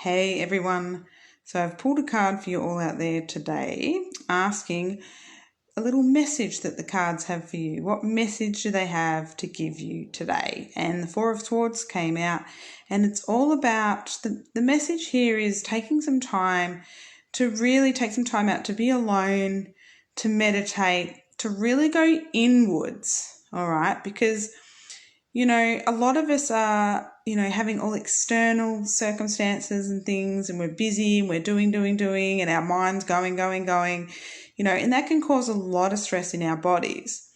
Hey everyone, so I've pulled a card for you all out there today asking a little message that the cards have for you. What message do they have to give you today? And the Four of Swords came out, and it's all about the message here is taking some time to really take some time out to be alone, to meditate, to really go inwards, all right? Because a lot of us are, having all external circumstances and things, and we're busy and we're doing, and our mind's going, and that can cause a lot of stress in our bodies.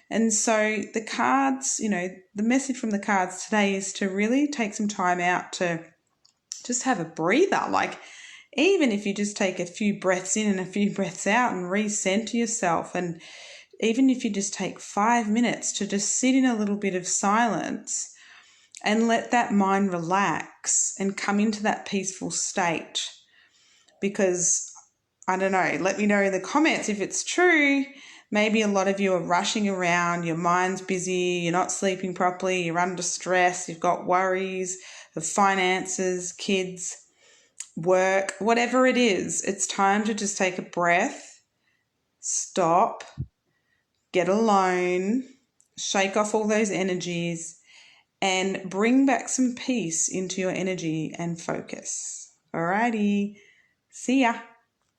And so the cards, the message from the cards today is to really take some time out to just have a breather. Like, even if you just take a few breaths in and a few breaths out and recenter yourself, and even if you just take 5 minutes to just sit in a little bit of silence and let that mind relax and come into that peaceful state. Because, I don't know, let me know in the comments if it's true. Maybe a lot of you are rushing around, your mind's busy, you're not sleeping properly, you're under stress, you've got worries of finances, kids, work, whatever it is. It's time to just take a breath, stop, get alone, shake off all those energies, and bring back some peace into your energy and focus. Alrighty, see ya.